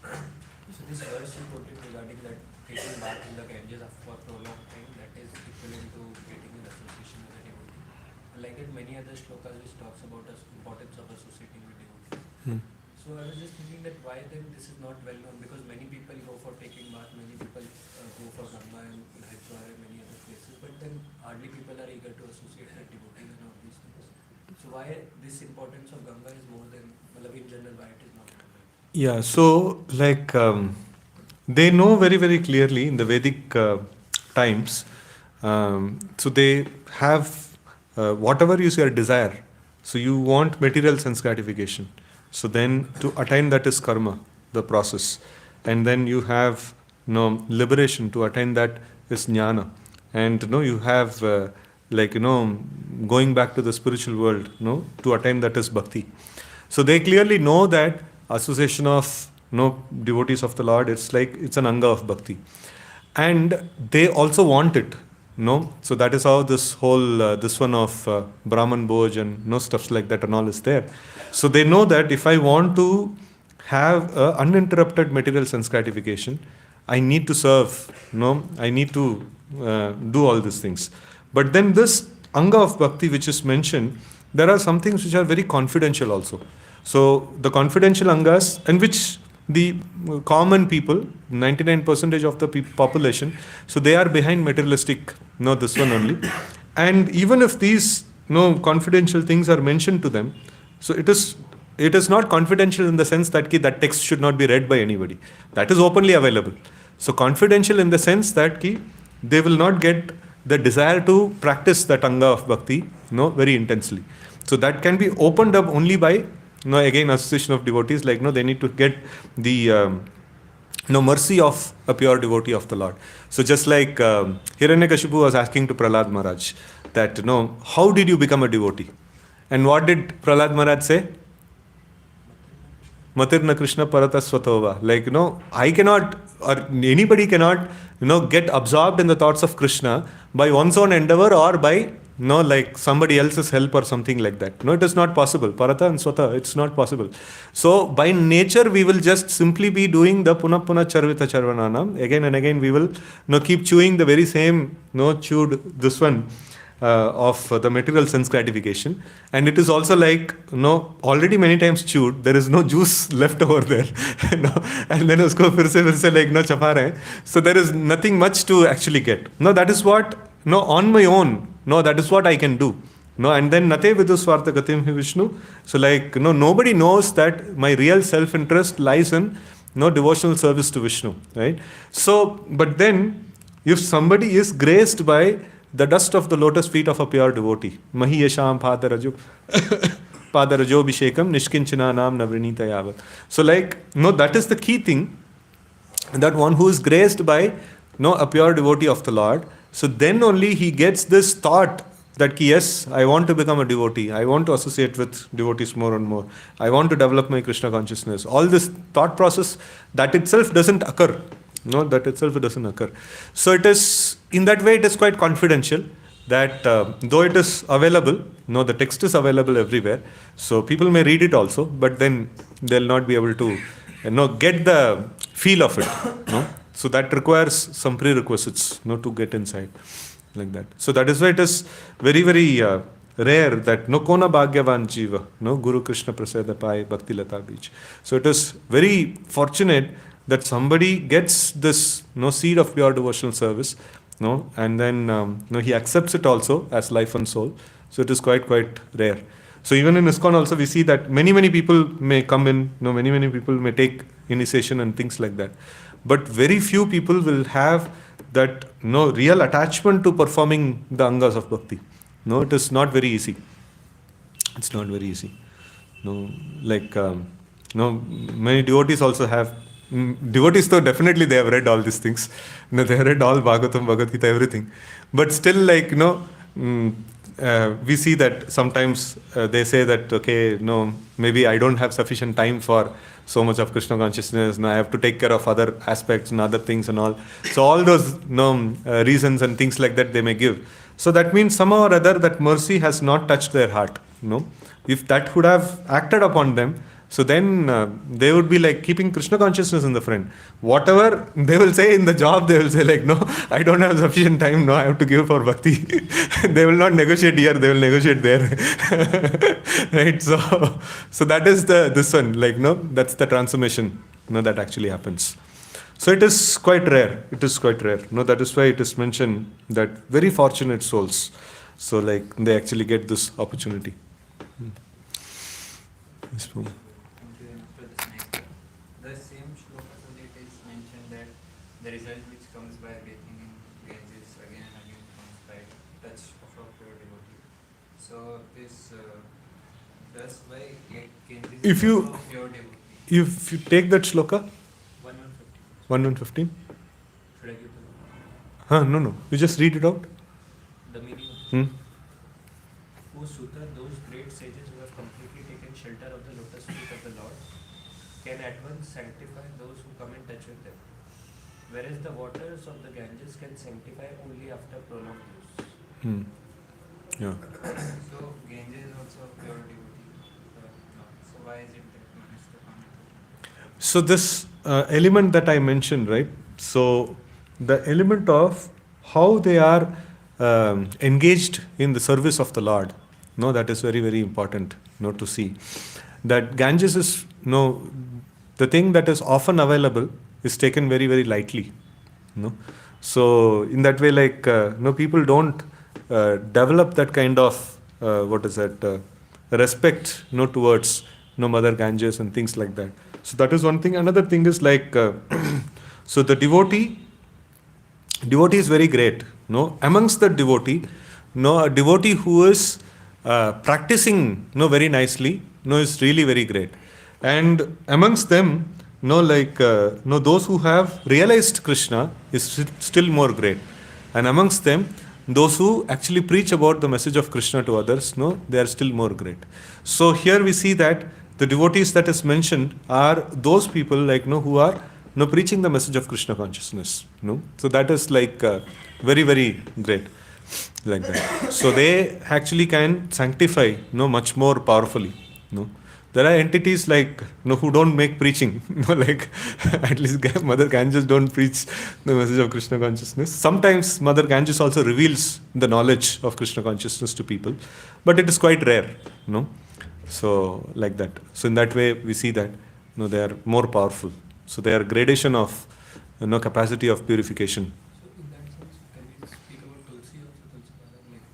So this verse you quoted regarding that taking bath in the Ganges for prolonged time, that is equivalent to getting in association with a devotee. like in many other shlokas which talks about the importance of associating with devotees. Hmm. So I was just thinking that why then this is not well known, because many people go for taking bath, many people go for Ganga and Haridwar and many other places, but then hardly people are eager to associate with devotees and all these things. So why this importance of Ganga is more than, well, in general, why it is not known? Yeah, so like they know very, very clearly in the Vedic times. So they have whatever is your desire. So you want material sense gratification. So then to attain that is karma, the process. And then you have liberation. To attain that is jnana. And you have going back to the spiritual world, to attain that is bhakti. So they clearly know that association of devotees of the Lord, it's an anga of bhakti. And they also want it. So that is how this whole this one of Brahman Bhoj and stuffs like that and all is there. So they know that if I want to have uninterrupted material sense gratification, I need to serve. I need to do all these things. But then this anga of bhakti which is mentioned, there are some things which are very confidential also. So the confidential angas, and which the common people, 99% of the population, so they are behind materialistic, this one only. And even if these confidential things are mentioned to them, so it is not confidential in the sense that that text should not be read by anybody. That is openly available. So confidential in the sense that they will not get the desire to practice that anga of bhakti very intensely. So that can be opened up only by again association of devotees, they need to get the mercy of a pure devotee of the Lord. So just like Hiranyakashipu was asking to Prahlad Maharaj that how did you become a devotee? And what did Prahlad Maharaj say? Matirna Krishna Parata Swatova. I cannot, or anybody cannot, get absorbed in the thoughts of Krishna by one's own endeavor or by like somebody else's help or something like that. It is not possible. Parata and Swata, it's not possible. So by nature, we will just simply be doing the Puna Puna Charvita Charvananam. Again and again, we will keep chewing the very same, chewed this one of the material sense gratification. And it is also already many times chewed. There is no juice left over there. And then usko fir se chapa rahe. So there is nothing much to actually get. That is what, on my own, that is what I can do. And then nate vidu swartha gatim hi Vishnu. So nobody knows that my real self-interest lies in devotional service to Vishnu, right? So, but then if somebody is graced by the dust of the lotus feet of a pure devotee, mahi yasham padarajo bhishekam nishkinchananam navrinita yavat. So that is the key thing, that one who is graced by a pure devotee of the Lord. So then only he gets this thought that yes, I want to become a devotee. I want to associate with devotees more and more. I want to develop my Krishna consciousness. All this thought process, that itself doesn't occur. That itself doesn't occur. So it is, in that way, it is quite confidential, that though it is available, the text is available everywhere. So people may read it also, but then they'll not be able to get the feel of it. So that requires some prerequisites, to get inside like that. So that is why it is very, very rare that kona bhagyavan jiva, Guru Krishna prasada pai bhakti lata beach. So it is very fortunate that somebody gets this seed of pure devotional service, and then he accepts it also as life and soul. So it is quite rare. So even in ISKCON also we see that many people may come in, many people may take initiation and things like that. But very few people will have that real attachment to performing the angas of bhakti. It is not very easy. It's not very easy. Many devotees also have. Devotees, though, definitely they have read all these things. They have read all Bhagavatam, Bhagavad Gita, everything. But still, we see that sometimes they say that, okay, maybe I don't have sufficient time for so much of Krishna consciousness. Now I have to take care of other aspects and other things and all. So all those reasons and things like that they may give. So that means somehow or other that mercy has not touched their heart. If that would have acted upon them, So then they would be like keeping Krishna consciousness in the front. Whatever they will say in the job, they will say like, no, I don't have sufficient time. No, I have to give for bhakti. They will not negotiate here. They will negotiate there. Right. So that is this one. Like, no, that's the transformation. No, that actually happens. So it is quite rare. It is quite rare. No, that is why it is mentioned that very fortunate souls. So like they actually get this opportunity. Yes, Prabhu. To this next one. The same shloka Sudhi, it is mentioned that the result which comes by bathing in Ganges again and again comes by touch of a pure devotee. So this thus by Ganges If is you- also a pure devotee. If you take that shloka, 1150. 1115. Should I give the No. You just read it out. the meaning? Hmm? O Suta, those great sages who have completely taken shelter of the lotus feet of the Lord can at once sanctify those who come in touch with them, whereas the waters of the Ganges can sanctify only after prolonged use. Hmm. Yeah. So Ganges is also a pure devotee. No. So why is it that one is the counter? So this element that I mentioned, right? So the element of how they are engaged in the service of the Lord, no, that is very, very important, no, to see. That Ganges is, no, the thing that is often available is taken very, very lightly, no. So in that way, like, no, people don't develop that kind of, respect, no, towards, no, Mother Ganges and things like that. So that is one thing. Another thing is like, so the devotee is very great. No, amongst the devotee, no, a devotee who is practicing, no, very nicely, no, is really very great. And amongst them, no, like, no, those who have realized Krishna is still more great. And amongst them, those who actually preach about the message of Krishna to others, no, they are still more great. So here we see that the devotees that is mentioned are those people like, no, who are, no, preaching the message of Krishna consciousness. No, so that is like very, very great, like that. So they actually can sanctify, no, much more powerfully. No, there are entities like, no, who don't make preaching. No, like at least Mother Ganges don't preach the message of Krishna consciousness. Sometimes Mother Ganges also reveals the knowledge of Krishna consciousness to people, but it is quite rare. No. So like that. So in that way, we see that, no, they are more powerful. So they are gradation of, no, capacity of purification. So in that sense, can we speak about Tulsi also? Tulsi Maharaj, like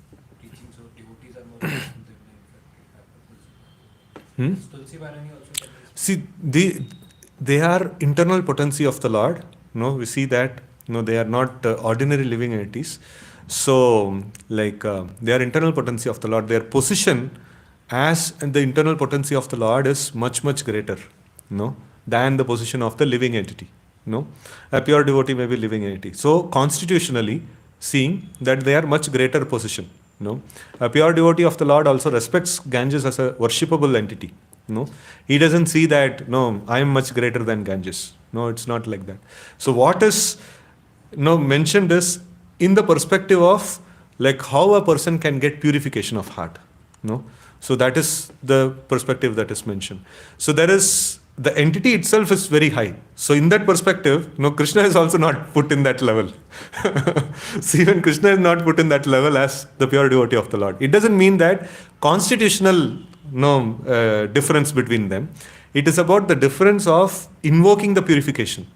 teachings of devotees are more powerful than the Hmm? Tulsi Maharani also can we See, speak? they are internal potency of the Lord. No, we see that, no, they are not ordinary living entities. So like they are internal potency of the Lord. Their position as the internal potency of the Lord is much, much greater, no, than the position of the living entity. No, a pure devotee may be living entity. So constitutionally, seeing that they are much greater position. No, a pure devotee of the Lord also respects Ganges as a worshipable entity. No, he doesn't see that, no, I am much greater than Ganges. No, it's not like that. So what is, no, mentioned is in the perspective of like how a person can get purification of heart. No, so that is the perspective that is mentioned. So there is, the entity itself is very high. So in that perspective, no, Krishna is also not put in that level. So even Krishna is not put in that level as the pure devotee of the Lord. It doesn't mean that constitutional, no, difference between them. It is about the difference of invoking the purification.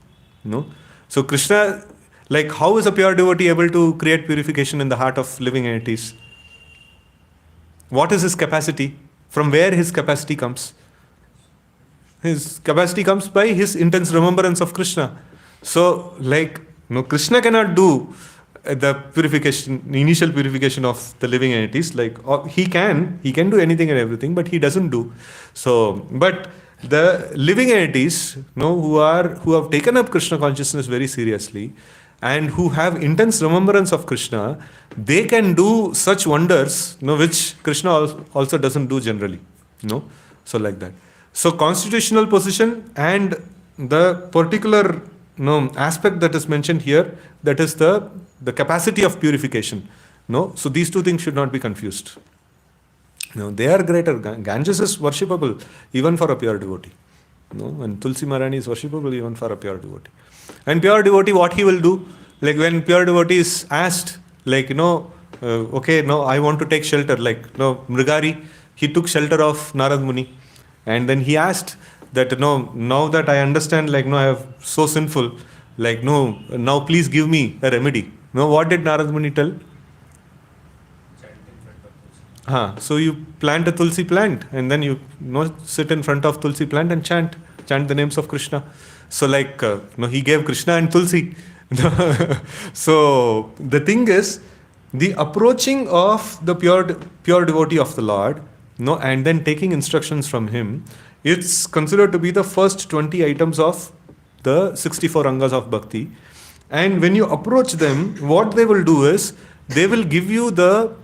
No, so Krishna, like how is a pure devotee able to create purification in the heart of living entities? What is his capacity? From where his capacity comes? His capacity comes by his intense remembrance of Krishna. So, like, no, Krishna cannot do the purification, initial purification of the living entities. Like, he can do anything and everything, but he doesn't do. So, but the living entities, no, who have taken up Krishna consciousness very seriously, and who have intense remembrance of Krishna, they can do such wonders, no, which Krishna also doesn't do generally. No, so like that. So constitutional position and the particular, no, aspect that is mentioned here, that is the capacity of purification. No, so these two things should not be confused. No, they are greater. Ganges is worshipable even for a pure devotee. No, and Tulsi Maharani is worshipable even for a pure devotee. And pure devotee, what he will do, like when pure devotee is asked, like, okay, no, I want to take shelter, like, no, Mrigari, he took shelter of Narad Muni. And then he asked that, no, now that I understand, like, no, I am so sinful, like, no, now please give me a remedy. No, what did Narad Muni tell? Chant in front of Tulsi. So you plant a tulsi plant and then you, sit in front of tulsi plant and chant the names of Krishna. So like he gave Krishna and tulsi. So the thing is, the approaching of the pure devotee of the Lord, and then taking instructions from him, it's considered to be the first 20 items of the 64 angas of bhakti. And when you approach them, what they will do is they will give you the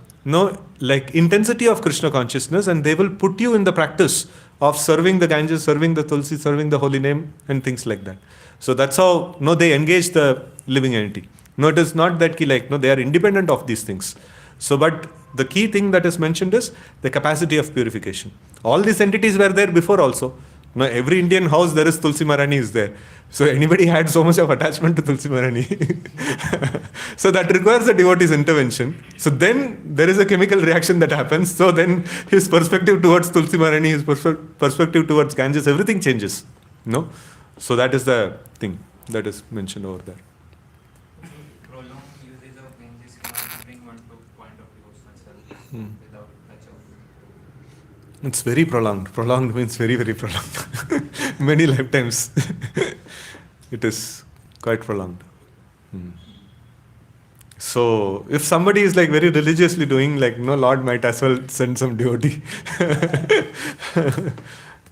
like intensity of Krishna consciousness, and they will put you in the practice of serving the Ganges, serving the Tulsi, serving the holy name, and things like that. So that's how they engage the living entity. It is not that they are independent of these things. So, but the key thing that is mentioned is the capacity of purification. All these entities were there before also. Every Indian house there is Tulsi Maharani is there. So anybody had so much of attachment to Tulsi Maharani. So that requires a devotee's intervention. So then there is a chemical reaction that happens. So then his perspective towards Tulsi Maharani, his perspective towards Ganges, everything changes. So that is the thing that is mentioned over there. Prolonged usage of Ganges cannot bring one to point of devotional self without touch of. It's very prolonged. Prolonged means very, very prolonged. Many lifetimes. It is quite prolonged. So, if somebody is like very religiously doing, Lord might as well send some devotee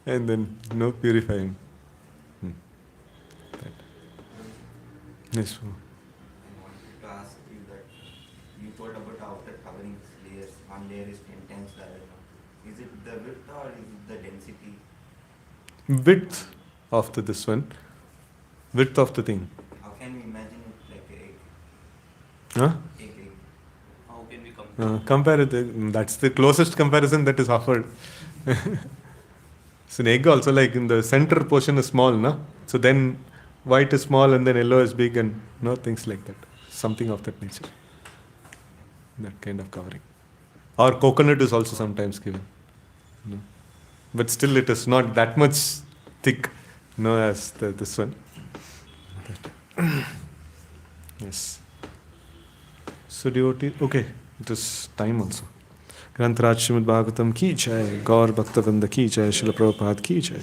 and then purify him. Yes. I wanted to ask you that you told about outer covering layers. One layer is 10 times the other. Is it the width or is it the density? Width of this one. Width of the thing. How can we imagine it like an egg? Huh? Egg. How can we compare? Compare it. That's the closest comparison that is offered. So an egg also, like in the center portion is small, no? So then white is small and then yellow is big, and things like that. Something of that nature. That kind of covering. Or coconut is also sometimes given. But still it is not that much thick, as this one. Yes. So devotee, okay, it is time also. Granth Raj Srimad Bhagavatam ki jai, Gaur Bhakta Vrinda ki jai, Srila Prabhupada ki jai.